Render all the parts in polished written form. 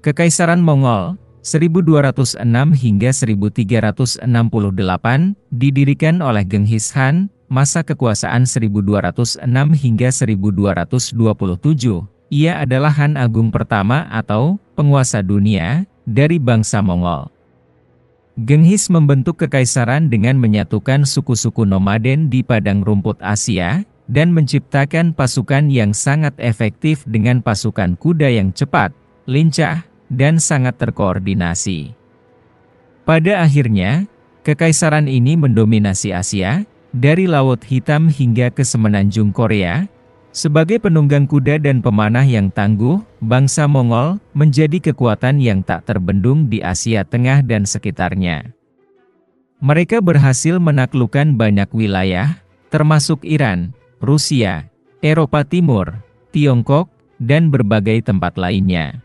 Kekaisaran Mongol, 1206 hingga 1368, didirikan oleh Genghis Khan, masa kekuasaan 1206 hingga 1227. Ia adalah Han Agung pertama atau penguasa dunia dari bangsa Mongol. Genghis membentuk kekaisaran dengan menyatukan suku-suku nomaden di padang rumput Asia, dan menciptakan pasukan yang sangat efektif dengan pasukan kuda yang cepat, lincah, dan sangat terkoordinasi. Pada akhirnya, kekaisaran ini mendominasi Asia, dari Laut Hitam hingga ke semenanjung Korea. Sebagai penunggang kuda dan pemanah yang tangguh, bangsa Mongol menjadi kekuatan yang tak terbendung di Asia Tengah dan sekitarnya. Mereka berhasil menaklukkan banyak wilayah, termasuk Iran, Rusia, Eropa Timur, Tiongkok, dan berbagai tempat lainnya.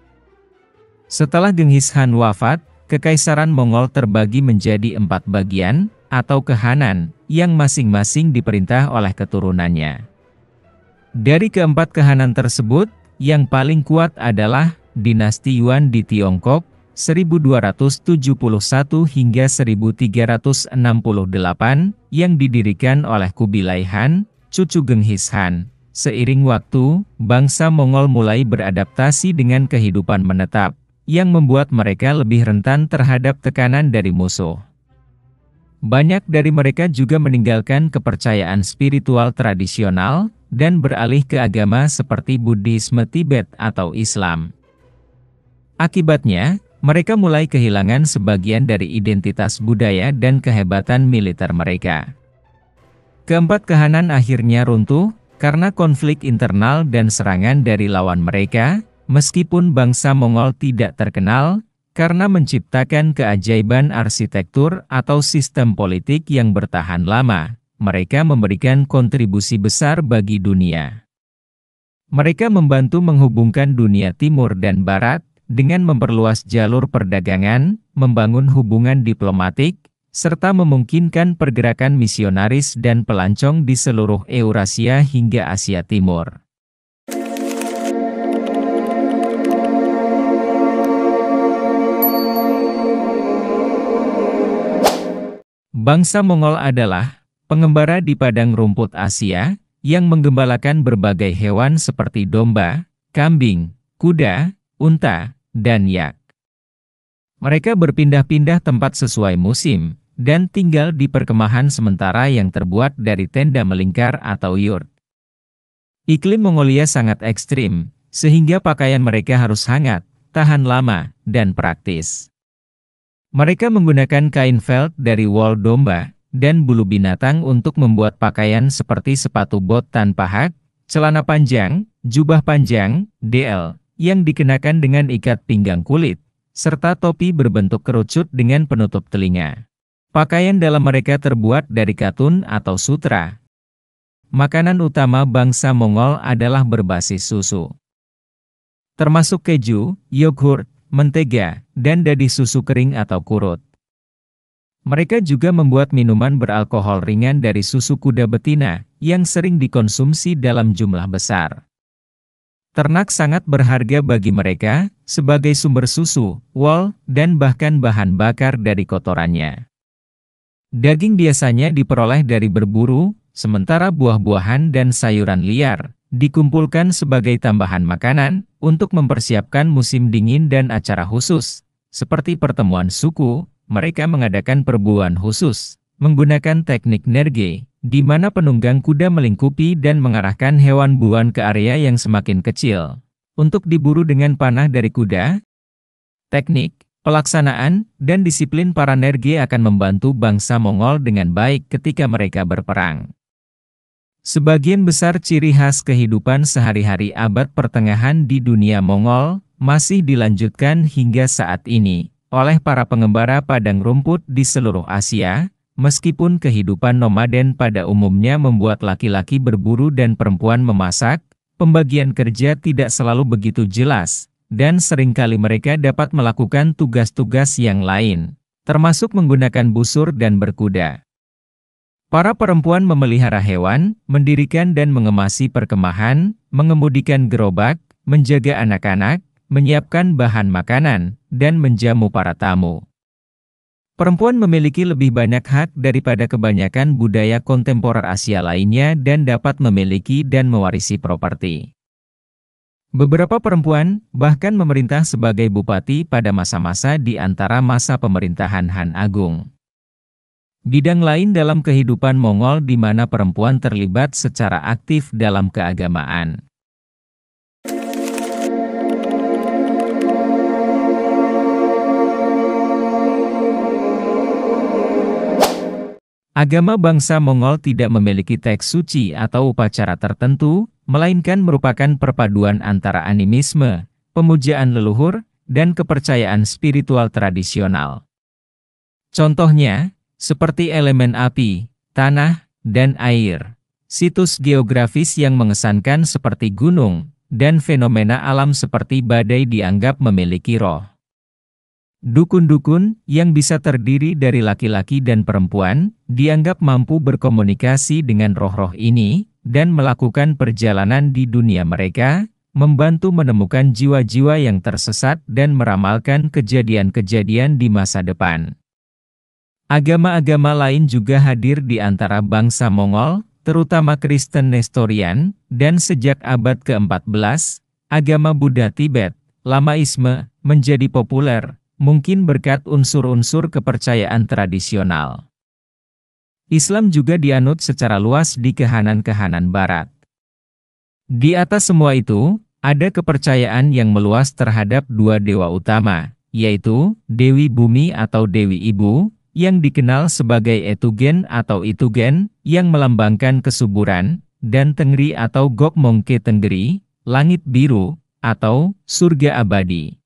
Setelah Genghis Khan wafat, kekaisaran Mongol terbagi menjadi 4 bagian, atau kehanan, yang masing-masing diperintah oleh keturunannya. Dari keempat kehanan tersebut, yang paling kuat adalah dinasti Yuan di Tiongkok, 1271 hingga 1368, yang didirikan oleh Kubilai Khan, cucu Genghis Khan. Seiring waktu, bangsa Mongol mulai beradaptasi dengan kehidupan menetap, yang membuat mereka lebih rentan terhadap tekanan dari musuh. Banyak dari mereka juga meninggalkan kepercayaan spiritual tradisional, dan beralih ke agama seperti Buddhisme Tibet atau Islam. Akibatnya, mereka mulai kehilangan sebagian dari identitas budaya dan kehebatan militer mereka. Keempat kehanan akhirnya runtuh, karena konflik internal dan serangan dari lawan mereka. Meskipun bangsa Mongol tidak terkenal, karena menciptakan keajaiban arsitektur atau sistem politik yang bertahan lama, mereka memberikan kontribusi besar bagi dunia. Mereka membantu menghubungkan dunia timur dan barat, dengan memperluas jalur perdagangan, membangun hubungan diplomatik, serta memungkinkan pergerakan misionaris dan pelancong di seluruh Eurasia hingga Asia Timur. Bangsa Mongol adalah pengembara di padang rumput Asia, yang menggembalakan berbagai hewan seperti domba, kambing, kuda, unta, dan yak. Mereka berpindah-pindah tempat sesuai musim, dan tinggal di perkemahan sementara yang terbuat dari tenda melingkar atau yurt. Iklim Mongolia sangat ekstrim, sehingga pakaian mereka harus hangat, tahan lama, dan praktis. Mereka menggunakan kain felt dari wol domba, dan bulu binatang untuk membuat pakaian seperti sepatu bot tanpa hak, celana panjang, jubah panjang, DL, yang dikenakan dengan ikat pinggang kulit, serta topi berbentuk kerucut dengan penutup telinga. Pakaian dalam mereka terbuat dari katun atau sutra. Makanan utama bangsa Mongol adalah berbasis susu, termasuk keju, yogurt, mentega, dan dadih susu kering atau kurut. Mereka juga membuat minuman beralkohol ringan dari susu kuda betina, yang sering dikonsumsi dalam jumlah besar. Ternak sangat berharga bagi mereka, sebagai sumber susu, wol, dan bahkan bahan bakar dari kotorannya. Daging biasanya diperoleh dari berburu, sementara buah-buahan dan sayuran liar dikumpulkan sebagai tambahan makanan, untuk mempersiapkan musim dingin dan acara khusus. Seperti pertemuan suku, mereka mengadakan perburuan khusus, menggunakan teknik nerge, di mana penunggang kuda melingkupi dan mengarahkan hewan buruan ke area yang semakin kecil, untuk diburu dengan panah dari kuda. Teknik, pelaksanaan, dan disiplin para nerge akan membantu bangsa Mongol dengan baik ketika mereka berperang. Sebagian besar ciri khas kehidupan sehari-hari abad pertengahan di dunia Mongol, masih dilanjutkan hingga saat ini, oleh para pengembara padang rumput di seluruh Asia, meskipun kehidupan nomaden pada umumnya membuat laki-laki berburu dan perempuan memasak, pembagian kerja tidak selalu begitu jelas, dan seringkali mereka dapat melakukan tugas-tugas yang lain, termasuk menggunakan busur dan berkuda. Para perempuan memelihara hewan, mendirikan dan mengemasi perkemahan, mengemudikan gerobak, menjaga anak-anak, menyiapkan bahan makanan, dan menjamu para tamu. Perempuan memiliki lebih banyak hak daripada kebanyakan budaya kontemporer Asia lainnya dan dapat memiliki dan mewarisi properti. Beberapa perempuan bahkan memerintah sebagai bupati pada masa-masa di antara masa pemerintahan Han Agung. Bidang lain dalam kehidupan Mongol di mana perempuan terlibat secara aktif dalam keagamaan. Agama bangsa Mongol tidak memiliki teks suci atau upacara tertentu, melainkan merupakan perpaduan antara animisme, pemujaan leluhur, dan kepercayaan spiritual tradisional. Contohnya, seperti elemen api, tanah, dan air, situs geografis yang mengesankan seperti gunung, dan fenomena alam seperti badai dianggap memiliki roh. Dukun-dukun, yang bisa terdiri dari laki-laki dan perempuan, dianggap mampu berkomunikasi dengan roh-roh ini, dan melakukan perjalanan di dunia mereka, membantu menemukan jiwa-jiwa yang tersesat dan meramalkan kejadian-kejadian di masa depan. Agama-agama lain juga hadir di antara bangsa Mongol, terutama Kristen Nestorian, dan sejak abad ke-14, agama Buddha Tibet, Lamaisme, menjadi populer, mungkin berkat unsur-unsur kepercayaan tradisional. Islam juga dianut secara luas di kahanan-kahanan barat. Di atas semua itu, ada kepercayaan yang meluas terhadap dua dewa utama, yaitu Dewi Bumi atau Dewi Ibu, yang dikenal sebagai Etugen atau Itugen, yang melambangkan kesuburan, dan Tengri atau Gokmongke Tenggeri, langit biru, atau surga abadi.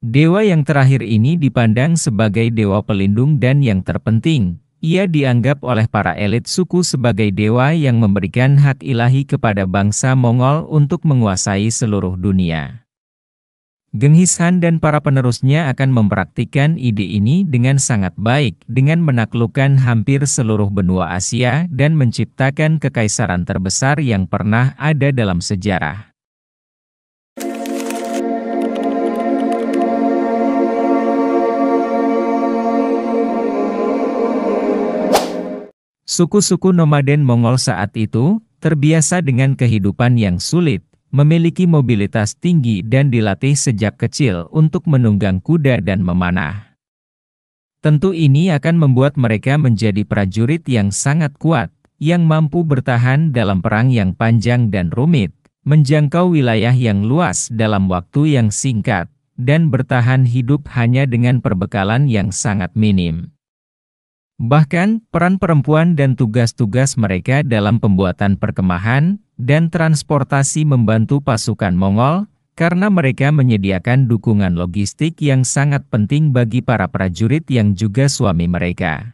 Dewa yang terakhir ini dipandang sebagai dewa pelindung dan yang terpenting, ia dianggap oleh para elit suku sebagai dewa yang memberikan hak ilahi kepada bangsa Mongol untuk menguasai seluruh dunia. Genghis Khan dan para penerusnya akan mempraktikkan ide ini dengan sangat baik dengan menaklukkan hampir seluruh benua Asia dan menciptakan kekaisaran terbesar yang pernah ada dalam sejarah. Suku-suku nomaden Mongol saat itu, terbiasa dengan kehidupan yang sulit, memiliki mobilitas tinggi dan dilatih sejak kecil untuk menunggang kuda dan memanah. Tentu ini akan membuat mereka menjadi prajurit yang sangat kuat, yang mampu bertahan dalam perang yang panjang dan rumit, menjangkau wilayah yang luas dalam waktu yang singkat, dan bertahan hidup hanya dengan perbekalan yang sangat minim. Bahkan, peran perempuan dan tugas-tugas mereka dalam pembuatan perkemahan dan transportasi membantu pasukan Mongol, karena mereka menyediakan dukungan logistik yang sangat penting bagi para prajurit yang juga suami mereka.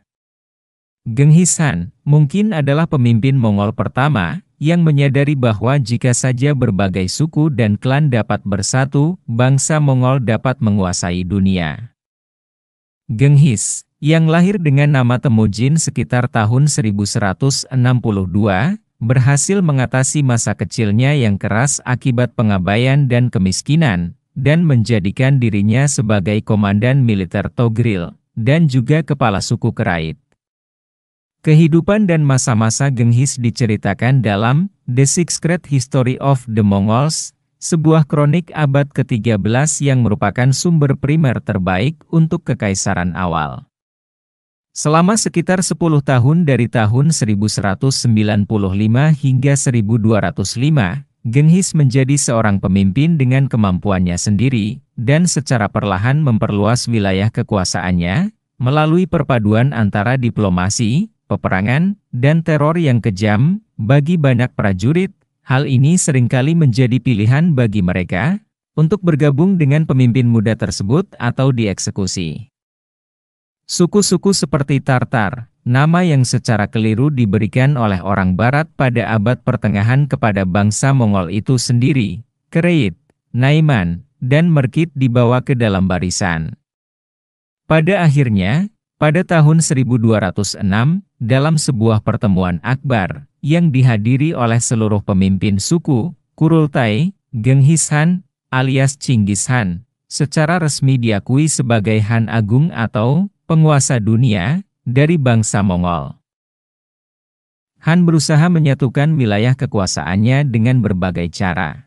Genghis Khan mungkin adalah pemimpin Mongol pertama yang menyadari bahwa jika saja berbagai suku dan klan dapat bersatu, bangsa Mongol dapat menguasai dunia. Genghis, yang lahir dengan nama Temujin sekitar tahun 1162, berhasil mengatasi masa kecilnya yang keras akibat pengabaian dan kemiskinan, dan menjadikan dirinya sebagai komandan militer Togril, dan juga kepala suku Kerait. Kehidupan dan masa-masa Genghis diceritakan dalam The Secret History of the Mongols, sebuah kronik abad ke-13 yang merupakan sumber primer terbaik untuk kekaisaran awal. Selama sekitar 10 tahun dari tahun 1195 hingga 1205, Genghis menjadi seorang pemimpin dengan kemampuannya sendiri, dan secara perlahan memperluas wilayah kekuasaannya, melalui perpaduan antara diplomasi, peperangan, dan teror yang kejam. Bagi banyak prajurit, hal ini seringkali menjadi pilihan bagi mereka, untuk bergabung dengan pemimpin muda tersebut atau dieksekusi. Suku-suku seperti Tartar, nama yang secara keliru diberikan oleh orang Barat pada abad pertengahan kepada bangsa Mongol itu sendiri, Kerait, Naiman, dan Merkit dibawa ke dalam barisan. Pada akhirnya, pada tahun 1206, dalam sebuah pertemuan akbar, yang dihadiri oleh seluruh pemimpin suku, Kurultai, Genghis Khan alias Chinggis Khan, secara resmi diakui sebagai Han Agung atau penguasa dunia dari bangsa Mongol. Han berusaha menyatukan wilayah kekuasaannya dengan berbagai cara.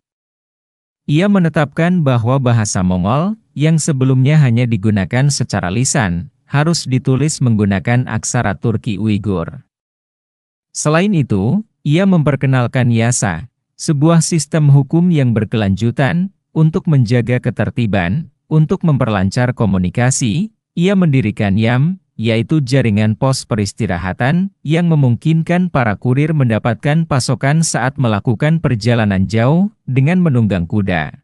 Ia menetapkan bahwa bahasa Mongol, yang sebelumnya hanya digunakan secara lisan, harus ditulis menggunakan aksara Turki Uighur. Selain itu, ia memperkenalkan Yasa, sebuah sistem hukum yang berkelanjutan, untuk menjaga ketertiban. Untuk memperlancar komunikasi, ia mendirikan YAM, yaitu jaringan pos peristirahatan, yang memungkinkan para kurir mendapatkan pasokan saat melakukan perjalanan jauh, dengan menunggang kuda.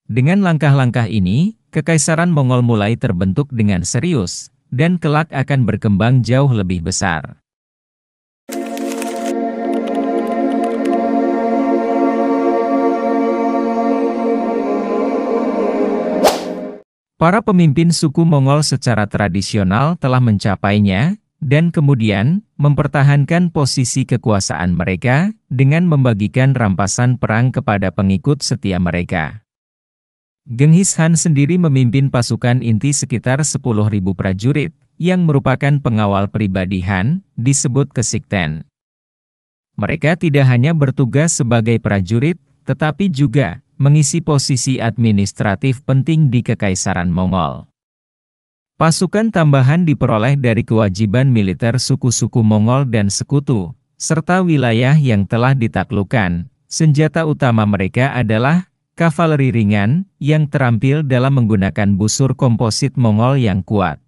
Dengan langkah-langkah ini, Kekaisaran Mongol mulai terbentuk dengan serius, dan kelak akan berkembang jauh lebih besar. Para pemimpin suku Mongol secara tradisional telah mencapainya, dan kemudian mempertahankan posisi kekuasaan mereka dengan membagikan rampasan perang kepada pengikut setia mereka. Genghis Khan sendiri memimpin pasukan inti sekitar 10.000 prajurit, yang merupakan pengawal pribadi Han, disebut Kesikten. Mereka tidak hanya bertugas sebagai prajurit, tetapi juga mengisi posisi administratif penting di Kekaisaran Mongol. Pasukan tambahan diperoleh dari kewajiban militer suku-suku Mongol dan sekutu, serta wilayah yang telah ditaklukkan. Senjata utama mereka adalah kavaleri ringan, yang terampil dalam menggunakan busur komposit Mongol yang kuat.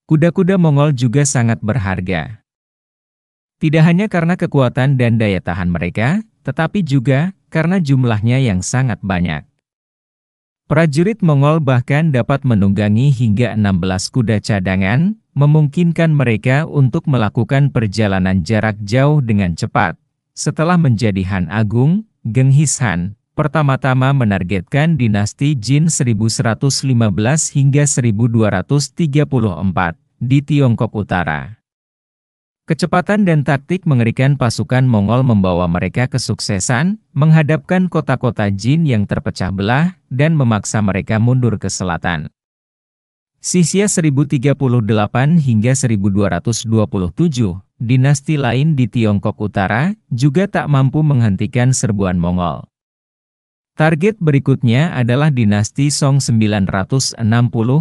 Kuda-kuda Mongol juga sangat berharga. Tidak hanya karena kekuatan dan daya tahan mereka, tetapi juga karena jumlahnya yang sangat banyak. Prajurit Mongol bahkan dapat menunggangi hingga 16 kuda cadangan, memungkinkan mereka untuk melakukan perjalanan jarak jauh dengan cepat. Setelah menjadi Han Agung, Genghis Khan pertama-tama menargetkan dinasti Jin 1115 hingga 1234 di Tiongkok Utara. Kecepatan dan taktik mengerikan pasukan Mongol membawa mereka kesuksesan, menghadapkan kota-kota Jin yang terpecah belah, dan memaksa mereka mundur ke selatan. Sisia 1038 hingga 1227, dinasti lain di Tiongkok Utara, juga tak mampu menghentikan serbuan Mongol. Target berikutnya adalah dinasti Song 960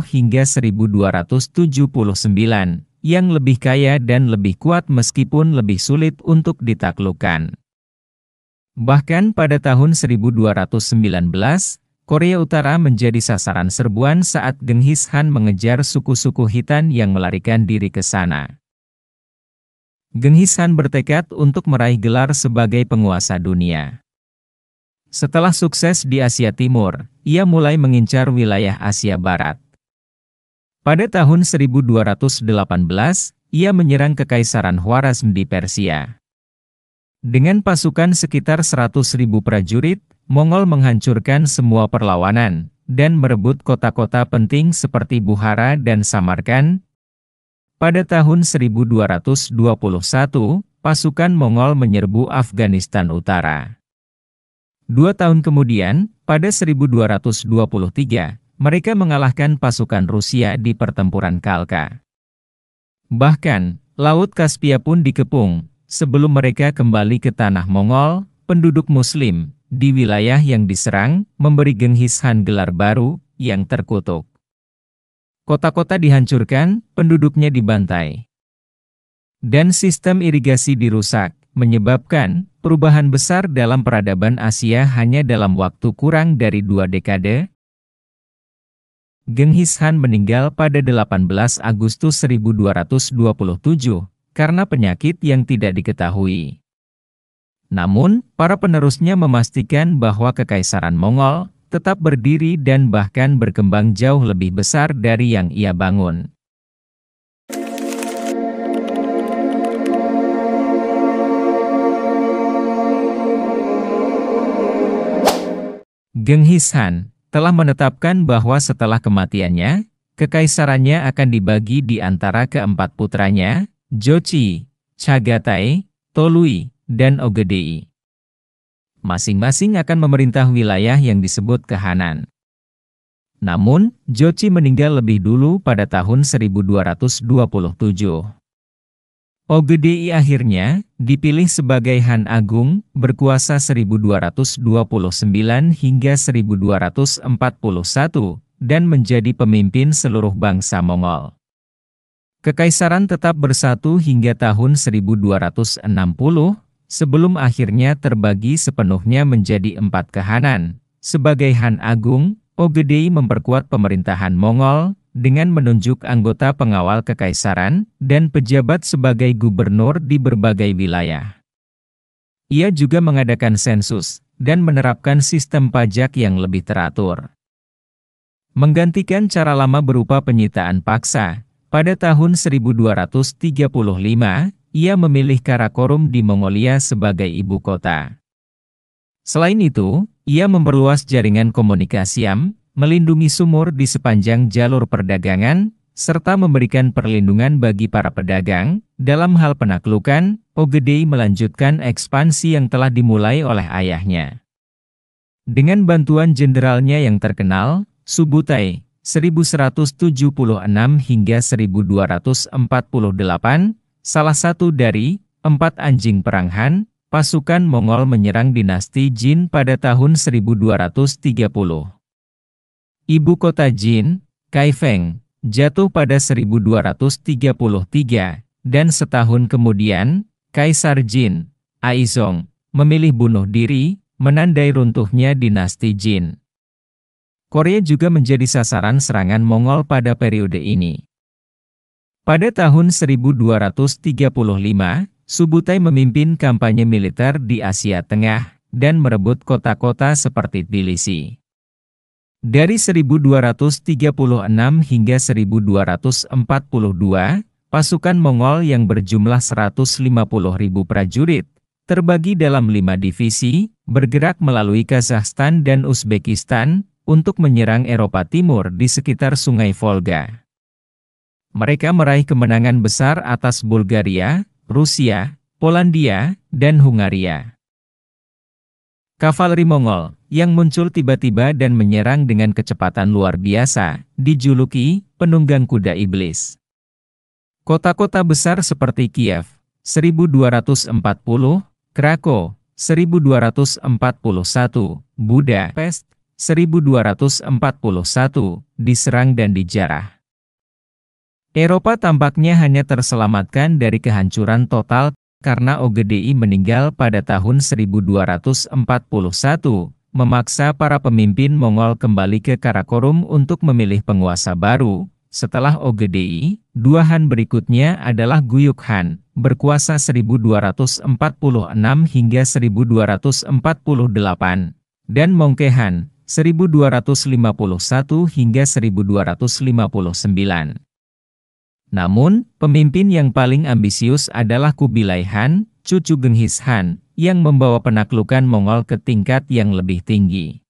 hingga 1279. Yang lebih kaya dan lebih kuat meskipun lebih sulit untuk ditaklukkan. Bahkan pada tahun 1219, Korea Utara menjadi sasaran serbuan saat Genghis Khan mengejar suku-suku Khitan yang melarikan diri ke sana. Genghis Khan bertekad untuk meraih gelar sebagai penguasa dunia. Setelah sukses di Asia Timur, ia mulai mengincar wilayah Asia Barat. Pada tahun 1218, ia menyerang Kekaisaran Khwarezm di Persia. Dengan pasukan sekitar 100.000 prajurit, Mongol menghancurkan semua perlawanan, dan merebut kota-kota penting seperti Bukhara dan Samarkand. Pada tahun 1221, pasukan Mongol menyerbu Afghanistan Utara. 2 tahun kemudian, pada 1223, mereka mengalahkan pasukan Rusia di pertempuran Khalkha. Bahkan, Laut Kaspia pun dikepung, sebelum mereka kembali ke tanah Mongol. Penduduk Muslim di wilayah yang diserang memberi Genghis Khan gelar baru, yang terkutuk. Kota-kota dihancurkan, penduduknya dibantai. Dan sistem irigasi dirusak, menyebabkan perubahan besar dalam peradaban Asia hanya dalam waktu kurang dari 2 dekade. Genghis Khan meninggal pada 18 Agustus 1227, karena penyakit yang tidak diketahui. Namun, para penerusnya memastikan bahwa Kekaisaran Mongol tetap berdiri dan bahkan berkembang jauh lebih besar dari yang ia bangun. Genghis Khan telah menetapkan bahwa setelah kematiannya, kekaisarannya akan dibagi di antara keempat putranya, Jochi, Chagatai, Tolui, dan Ogedei. Masing-masing akan memerintah wilayah yang disebut Kehanan. Namun, Jochi meninggal lebih dulu pada tahun 1227. Ogedei akhirnya dipilih sebagai Han Agung, berkuasa 1229 hingga 1241, dan menjadi pemimpin seluruh bangsa Mongol. Kekaisaran tetap bersatu hingga tahun 1260, sebelum akhirnya terbagi sepenuhnya menjadi 4 kehanan. Sebagai Han Agung, Ogedei memperkuat pemerintahan Mongol, dengan menunjuk anggota pengawal kekaisaran, dan pejabat sebagai gubernur di berbagai wilayah. Ia juga mengadakan sensus, dan menerapkan sistem pajak yang lebih teratur. Menggantikan cara lama berupa penyitaan paksa, pada tahun 1235, ia memilih Karakorum di Mongolia sebagai ibu kota. Selain itu, ia memperluas jaringan komunikasi, melindungi sumur di sepanjang jalur perdagangan, serta memberikan perlindungan bagi para pedagang. Dalam hal penaklukan, Ogedei melanjutkan ekspansi yang telah dimulai oleh ayahnya. Dengan bantuan jenderalnya yang terkenal, Subutai, 1176 hingga 1248, salah satu dari 4 anjing perang Han, pasukan Mongol menyerang dinasti Jin pada tahun 1230. Ibu kota Jin, Kaifeng, jatuh pada 1233, dan setahun kemudian, Kaisar Jin, Aizong, memilih bunuh diri, menandai runtuhnya dinasti Jin. Korea juga menjadi sasaran serangan Mongol pada periode ini. Pada tahun 1235, Subutai memimpin kampanye militer di Asia Tengah, dan merebut kota-kota seperti Tbilisi. Dari 1236 hingga 1242, pasukan Mongol yang berjumlah 150.000 prajurit, terbagi dalam 5 divisi, bergerak melalui Kazakhstan dan Uzbekistan, untuk menyerang Eropa Timur di sekitar Sungai Volga. Mereka meraih kemenangan besar atas Bulgaria, Rusia, Polandia, dan Hungaria. Kavaleri Mongol, yang muncul tiba-tiba dan menyerang dengan kecepatan luar biasa, dijuluki penunggang kuda iblis. Kota-kota besar seperti Kiev, 1240, Krakow, 1241, Budapest, 1241, diserang dan dijarah. Eropa tampaknya hanya terselamatkan dari kehancuran total, karena Ogedei meninggal pada tahun 1241, memaksa para pemimpin Mongol kembali ke Karakorum untuk memilih penguasa baru. Setelah Ogedei, 2 Han berikutnya adalah Guyuk Han, berkuasa 1246 hingga 1248, dan Mongke Han, 1251 hingga 1259. Namun, pemimpin yang paling ambisius adalah Kubilai Han, cucu Genghis Han, yang membawa penaklukan Mongol ke tingkat yang lebih tinggi.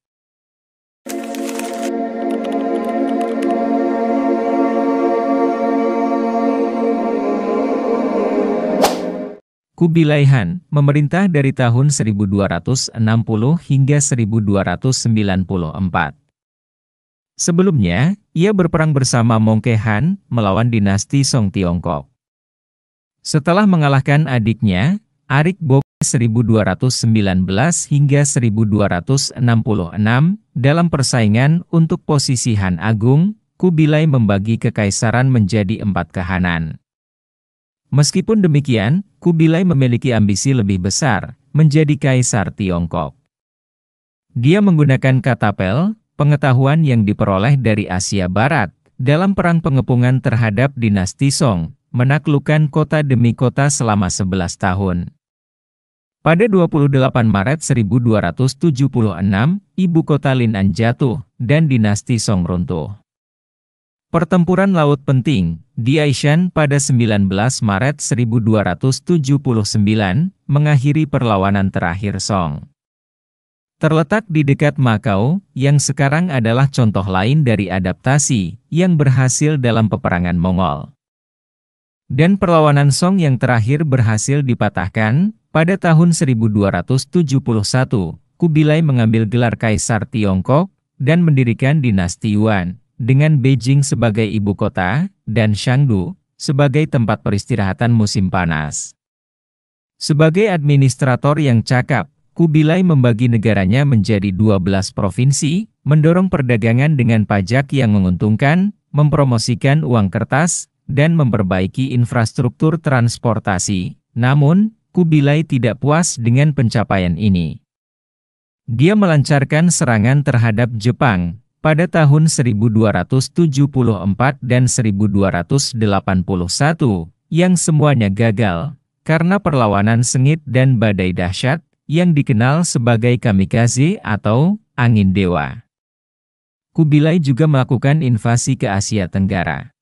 Kubilai Han memerintah dari tahun 1260 hingga 1294. Sebelumnya, ia berperang bersama Mongke Han melawan dinasti Song Tiongkok. Setelah mengalahkan adiknya, Arik Bok 1219 hingga 1266, dalam persaingan untuk posisi Han Agung, Kubilai membagi kekaisaran menjadi 4 kehanan. Meskipun demikian, Kubilai memiliki ambisi lebih besar, menjadi kaisar Tiongkok. Dia menggunakan katapel, pengetahuan yang diperoleh dari Asia Barat, dalam perang pengepungan terhadap dinasti Song, menaklukkan kota demi kota selama 11 tahun. Pada 28 Maret 1276, ibu kota Lin'an jatuh, dan dinasti Song runtuh. Pertempuran laut penting, di Aishan pada 19 Maret 1279, mengakhiri perlawanan terakhir Song. Terletak di dekat Makau, yang sekarang adalah contoh lain dari adaptasi yang berhasil dalam peperangan Mongol. Dan perlawanan Song yang terakhir berhasil dipatahkan, pada tahun 1271, Kubilai mengambil gelar Kaisar Tiongkok dan mendirikan dinasti Yuan, dengan Beijing sebagai ibu kota, dan Chengdu sebagai tempat peristirahatan musim panas. Sebagai administrator yang cakap, Kubilai membagi negaranya menjadi 12 provinsi, mendorong perdagangan dengan pajak yang menguntungkan, mempromosikan uang kertas, dan memperbaiki infrastruktur transportasi. Namun, Kubilai tidak puas dengan pencapaian ini. Dia melancarkan serangan terhadap Jepang pada tahun 1274 dan 1281, yang semuanya gagal, karena perlawanan sengit dan badai dahsyat, yang dikenal sebagai kamikaze atau angin dewa. Kubilai juga melakukan invasi ke Asia Tenggara,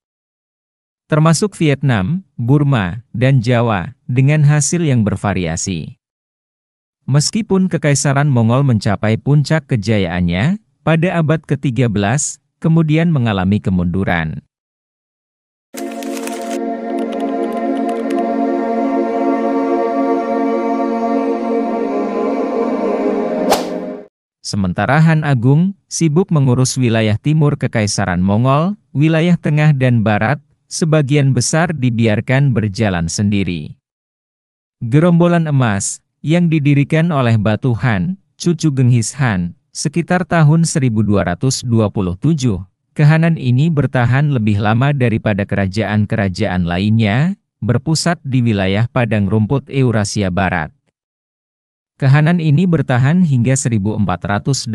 termasuk Vietnam, Burma, dan Jawa, dengan hasil yang bervariasi. Meskipun Kekaisaran Mongol mencapai puncak kejayaannya pada abad ke-13, kemudian mengalami kemunduran. Sementara Han Agung sibuk mengurus wilayah timur Kekaisaran Mongol, wilayah tengah dan barat, sebagian besar dibiarkan berjalan sendiri. Gerombolan Emas, yang didirikan oleh Batu Han, cucu Genghis Han, sekitar tahun 1227, kehanan ini bertahan lebih lama daripada kerajaan-kerajaan lainnya, berpusat di wilayah padang rumput Eurasia Barat. Kehanan ini bertahan hingga 1480.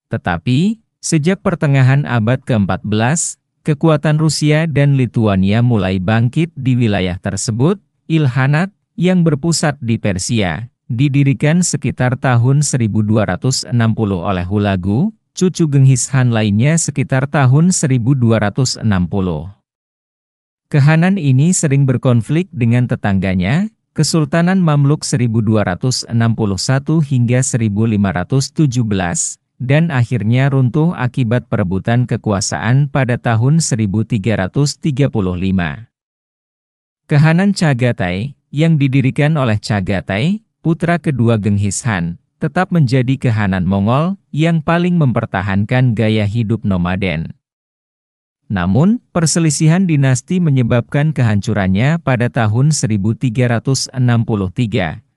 Tetapi, sejak pertengahan abad ke-14, kekuatan Rusia dan Lituania mulai bangkit di wilayah tersebut. Ilkhanat, yang berpusat di Persia, didirikan sekitar tahun 1260 oleh Hulagu, cucu Genghis Han lainnya sekitar tahun 1260. Kehanan ini sering berkonflik dengan tetangganya, Kesultanan Mamluk 1261 hingga 1517, dan akhirnya runtuh akibat perebutan kekuasaan pada tahun 1335. Kehanan Chagatai, yang didirikan oleh Chagatai, putra kedua Genghis Han, tetap menjadi kehanan Mongol yang paling mempertahankan gaya hidup nomaden. Namun, perselisihan dinasti menyebabkan kehancurannya pada tahun 1363.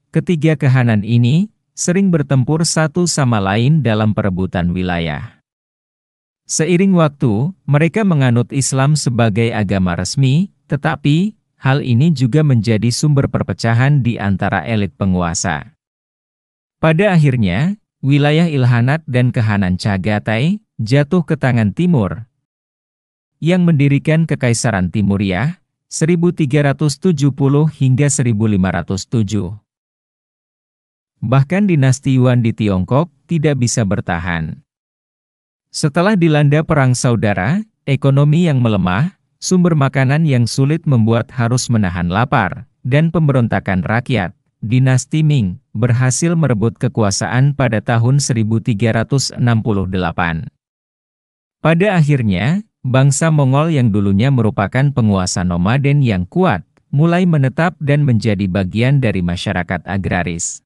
Ketiga kehanan ini sering bertempur satu sama lain dalam perebutan wilayah. Seiring waktu, mereka menganut Islam sebagai agama resmi, tetapi hal ini juga menjadi sumber perpecahan di antara elit penguasa. Pada akhirnya, wilayah Ilkhanat dan kehanan Chagatai jatuh ke tangan Timur, yang mendirikan Kekaisaran Timuriah, 1370 hingga 1507. Bahkan dinasti Yuan di Tiongkok tidak bisa bertahan. Setelah dilanda perang saudara, ekonomi yang melemah, sumber makanan yang sulit membuat harus menahan lapar, dan pemberontakan rakyat, dinasti Ming berhasil merebut kekuasaan pada tahun 1368. Pada akhirnya, bangsa Mongol yang dulunya merupakan penguasa nomaden yang kuat, mulai menetap dan menjadi bagian dari masyarakat agraris.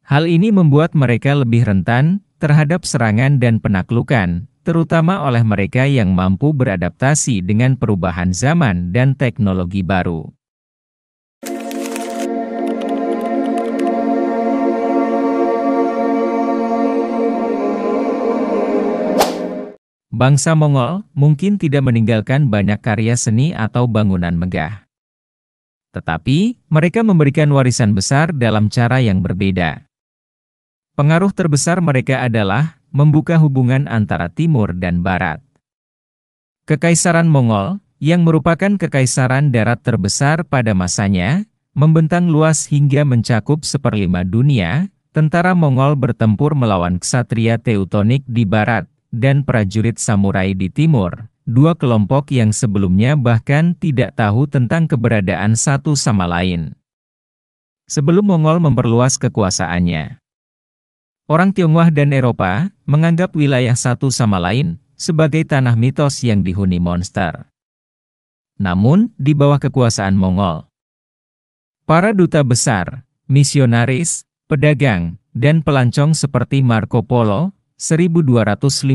Hal ini membuat mereka lebih rentan terhadap serangan dan penaklukan, terutama oleh mereka yang mampu beradaptasi dengan perubahan zaman dan teknologi baru. Bangsa Mongol mungkin tidak meninggalkan banyak karya seni atau bangunan megah. Tetapi, mereka memberikan warisan besar dalam cara yang berbeda. Pengaruh terbesar mereka adalah membuka hubungan antara Timur dan Barat. Kekaisaran Mongol, yang merupakan kekaisaran darat terbesar pada masanya, membentang luas hingga mencakup 1/5 dunia. Tentara Mongol bertempur melawan ksatria Teutonik di Barat, dan prajurit samurai di Timur, dua kelompok yang sebelumnya bahkan tidak tahu tentang keberadaan satu sama lain. Sebelum Mongol memperluas kekuasaannya, orang Tionghoa dan Eropa menganggap wilayah satu sama lain sebagai tanah mitos yang dihuni monster. Namun, di bawah kekuasaan Mongol, Para duta besar, misionaris, pedagang, dan pelancong seperti Marco Polo, 1254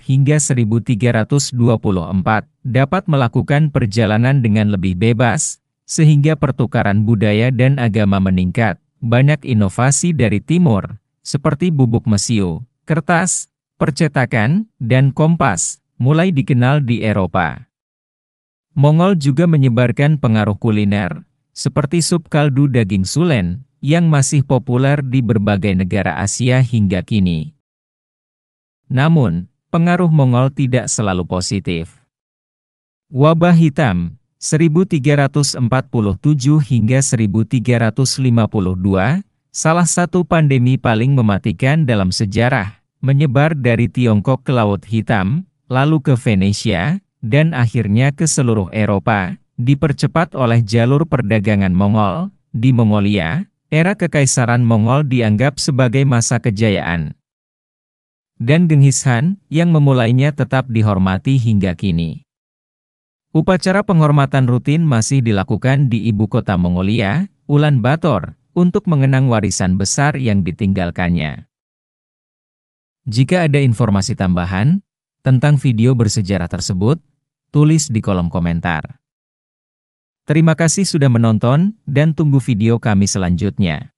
hingga 1324, dapat melakukan perjalanan dengan lebih bebas, sehingga pertukaran budaya dan agama meningkat. Banyak inovasi dari timur, seperti bubuk mesiu, kertas, percetakan, dan kompas, mulai dikenal di Eropa. Mongol juga menyebarkan pengaruh kuliner, seperti sup kaldu daging sulen, yang masih populer di berbagai negara Asia hingga kini. Namun, pengaruh Mongol tidak selalu positif. Wabah hitam, 1347 hingga 1352, salah satu pandemi paling mematikan dalam sejarah, menyebar dari Tiongkok ke Laut Hitam, lalu ke Venesia, dan akhirnya ke seluruh Eropa, dipercepat oleh jalur perdagangan Mongol. Di Mongolia, era Kekaisaran Mongol dianggap sebagai masa kejayaan. Dan Genghis Khan, yang memulainya tetap dihormati hingga kini. Upacara penghormatan rutin masih dilakukan di ibu kota Mongolia, Ulaanbaatar, untuk mengenang warisan besar yang ditinggalkannya. Jika ada informasi tambahan tentang video bersejarah tersebut, tulis di kolom komentar. Terima kasih sudah menonton, dan tunggu video kami selanjutnya.